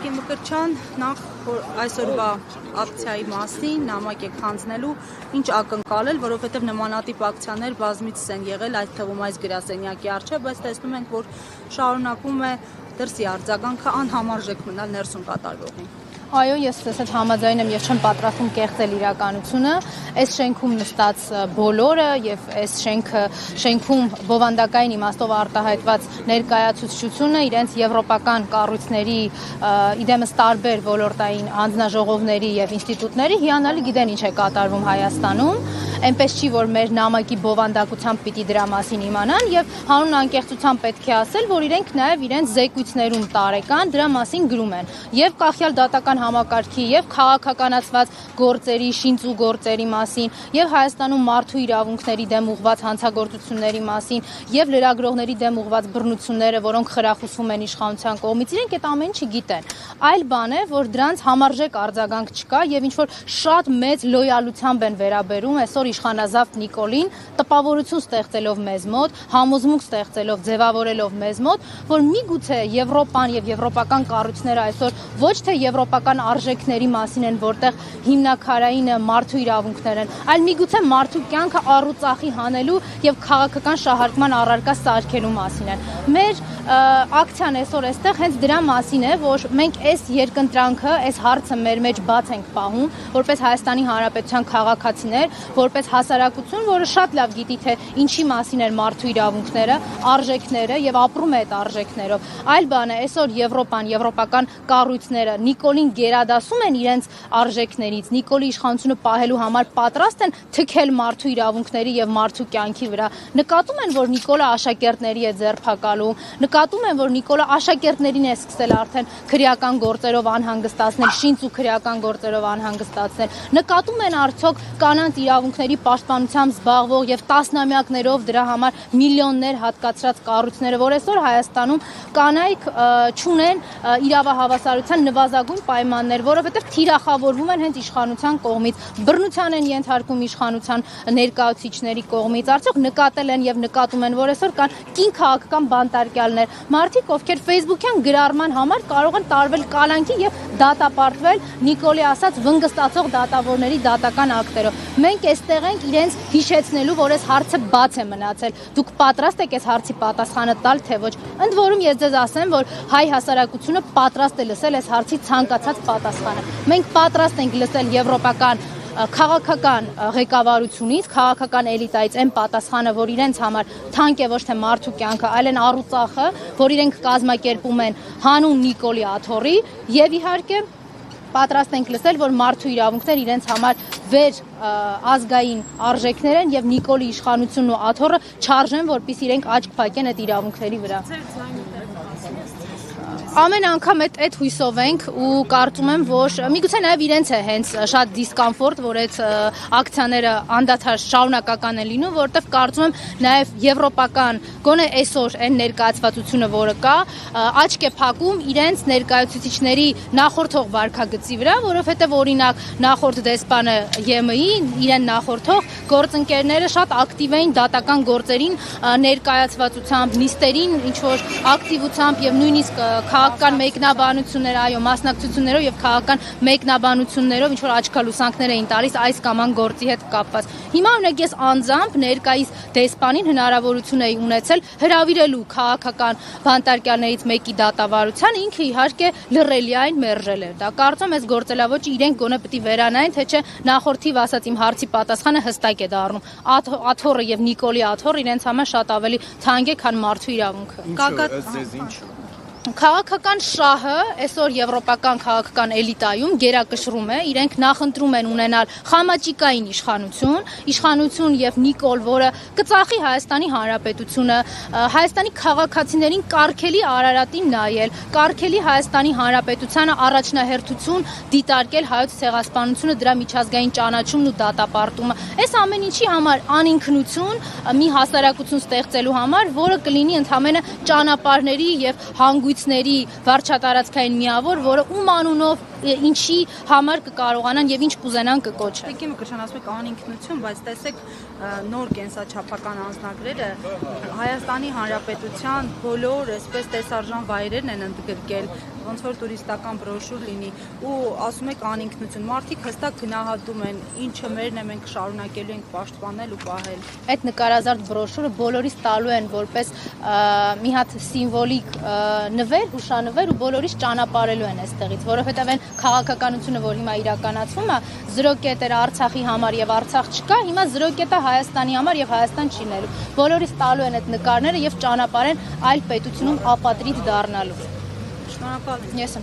Գագիկ Մկրտչյան, նախ այսօրվա ակցիայի մասին նամակ եք հանձնելու, ինչ ակնկալել, որովհետև նմանատիպ ակցիաներ բազմիցս են եղել, այդ թվում այս գրասենյակի առջև, բայց տեսնում ենք, որ շարունակում է դրսի արձագանքը անհամարժեք մնալ ներսում կատարվողին։ Այո, ես հետ համաձայն եմ եւ չեմ պատրաստում կեղծել իրականությունը, այս շենքում նստած բոլորը եւ այս շենքում բովանդակային իմաստով արտահայտված ներկայացուցչությունը իրենց եվրոպական կառույցների իդեմս տարբեր ոլորտային հանձնաժողովների եւ ինստիտուտների հիանալի գիտեն ինչ է կատարվում Հայաստանում, այնպես չի որ մեր նամակի բովանդակությամբ պիտի դրա մասին իմանան եւ հանուն անկեղծությամբ պետք է ասել, որ իրենք նաեւ իրենց զեկույցներում տարեկան դրա մասին գրում են եւ կախյալ դատական համակարգի եւ քաղաքականացված գործերի, շինծու գործերի մասին եւ Հայաստանում մարդու իրավունքների դեմ ուղղված հանցագործությունների մասին եւ լրագրողների դեմ ուղղված բռնությունները, որոնք խրախուսվում են իշխանության կողմից, իրենք այդ ամեն ինչը գիտեն։ Այլ բան է, որ դրանց համարժեք արձագանք չկա եւ ինչ որ շատ մեծ լոյալությամբ են վերաբերում այսօր իշխանազավթ Նիկոլին, տպավորություն ստեղծելով մեզ մոտ, համոզմունք ստեղծելով, ձևավորելով մեզ մոտ, որ միգուցե Եվրոպան եւ եվրոպական կառույցները այսօր ոչ թե եվրոպական արժեքների մասին են, որտեղ հիմնակարայինը մարդու իրավունքներ են, այլ միգուցե մարդու կյանքը առուծախի հանելու եւ քաղաքական շահարկման առարկա սարքելու մասին են։ Մեր ակցիան այսօր այստեղ հենց դրա մասին է, որ մենք այս երկընտրանքը, այս հարցը մեր մեջ բաց ենք պահում, որպես Հայաստանի Հանրապետության քաղաքացիներ, որպես հասարակություն, որը շատ լավ գիտի, թե ինչի մասին են մարդու իրավունքները, արժեքները եւ ապրում է այդ արժեքներով։ Այլ բան է, այսօր Եվրոպան, եվրոպական կառույցները Նիկոլին գերադասում են իրենց արժեքներից, Նիկոլի իշխանությունը պահելու համար պատրաստ են թքել մարդու իրավունքների եւ մարդու կյանքի վրա։ Նկատում են, որ Նիկոլը աշակերտների է ձերբակալում, նկատում են, որ Նիկոլը աշակերտներին է սկսել արդեն քրեական գործերով անհանգստացնել, շինծ ու քրեական գործերով անհանգստացնել։ Նկատում են արդյոք կանանց իրավունքների պաշտպանությամբ զբաղվող եւ տասնամյակներով դրա համար միլիոններ հատկացրած կառույցները, որ այսօր Հայաստանում կանայք չունեն իրավահավասարության նվազագույն պայմաններ, որովհետև թիրախավորվում են հենց իշխանության կողմից, բռնության են ենթարկում իշխանության ներկայացուցիչների կողմից, արդյոք նկատել են եւ նկատում են, որ այսօր կան կին քաղաքական բանտարկյալներ, մարդիկ, ովքեր Facebook-յան գրառման համար կարող են տարվել կալանքի եւ դատապարտվել Նիկոլի ասած վնգստացող դատավորների դատական ակտերով։ Մենք այստեղ ենք իրենց հիշեցնելու, որ այս հարցը բաց է մնացել։ Դուք պատրաստ եք այս հարցի պատասխանը տալ, թե ոչ։ Ընդ որում ես ձեզ ասեմ, որ հայ հասարակությունը պատրաստ է լսել այս հարցի ցանկացած պատասխանը։ Մենք պատրաստ ենք լսել եվրոպական քաղաքական ղեկավարությունից, քաղաքական էլիտայից այն պատասխանը, որ իրենց համար թանկ է ոչ թե մարդու կյանքը, այլ են առուծախը, որ իրենք կազմակերպում են հանուն Նիկոլի աթոռի եւ իհարկե պատրաստ ենք լսել, որ մարդու իրավունքներ իրենց համար վեր ազգային արժեքներ են եւ Նիկոլի իշխանությունն ու աթոռը չարժեն, որպեսզի իրենք աչք փակեն այդ իրավունքների վրա։ Ամեն անգամ այդ հույսով ենք ու կարծում եմ, որ միգուցե նաև իրենց է հենց շատ դիսկոմֆորտ, որ այդ ակցիաները անդադար շարունակական են լինում, որովհետև կարծում եմ նաև եվրոպական գոնե այսօր այն ներկայացվածությունը, որը կա, աչք է փակում իրենց ներկայացուցիչների նախորդող վարքագծի վրա, որովհետև օրինակ նախորդ դեսպանը ԵՄ-ի իրեն նախորդող գործընկերները շատ ակտիվ էին դատական գործերին ներկայացվածությամբ, նիստերին ինչ որ ակտիվությամբ եւ նույնիսկ քաղաքական մեկնաբանություններ, այո, մասնակցություններով եւ քաղաքական մեկնաբանություններով ինչ որ աչքալուսանքներ էին տալիս այս կամ այն գործի հետ կապված։ Հիմա օրինակ ես անձամբ ներկայիս դեսպանին հնարավորություն էի ունեցել հրավիրելու քաղաքական բանտարկյալներից մեկի դատավարության, ինքը իհարկե լռելիային մերժել էր։ Դա կարծում եմ այս գործելավոճը իրենք գոնե պետք է վերանային, թե չէ նախորդիվ ասած իմ հարցի պատասխանը հստակ է դառնում։ Աթոռը եւ Նիկոլի աթոռը իրենց համար շատ ավելի թանկ է, քան մարդու իրավունքը։ Քաղաքական շահը այսօր եվրոպական քաղաքական էլիտայում գերակշռում է, իրենք նախընտրում են ունենալ խամաճիկային իշխանություն եւ Նիկոլ, որը կծախի Հայաստանի Հանրապետությունը, Հայաստանի քաղաքացիներին կարգելի Արարատին նայել, կարգելի Հայաստանի Հանրապետությանը առաջնահերթություն դիտարկել հայոց ցեղասպանությունը, դրա միջազգային ճանաչումն ու դատապարտումը։ Այս ամեն ինչի համար անինքնություն մի հասարակություն ստեղծելու համար, որը կլինի ընդհանրապես ճանապարհների եւ հանգույցների վարչատարածքային միավոր, որը ում անունով ինչի համար կկարողանան եւ ինչ կուզենան կկոչեն։ Եկիմը կշանացվի անինքնություն, բայց տեսեք նոր կենսաչափական անձնագրերը Հայաստանի Հանրապետության բոլոր այսպես տեսարժան վայրերն են ընդգրկել, ոնց որ տուրիստական բրոշուր լինի ու ասում եք անինքնություն, մարդիկ հստակ գնահատում են, ինչը մերն է, մենք շարունակելու ենք պաշտպանել ու պահել։ Այդ նկարազարդ բրոշուրը բոլորիս տալու են որպես մի հատ սիմվոլիկ նվեր, հուշանվեր ու բոլորիս ճանապարհելու են այստեղից, որովհետև այն քաղաքականությունը, որ հիմա իրականացվում է, 0 կետ էր Արցախի համար եւ Արցախ չկա, հիմա 0 կետ է Հայաստանի համար եւ Հայաստան չի լինելու։ Բոլորիս տալու են այդ նկարները եւ ճանապարհեն այլ պետությունում ապատրիդ դառնալու։ Շնորհակալ եմ։ Ես եմ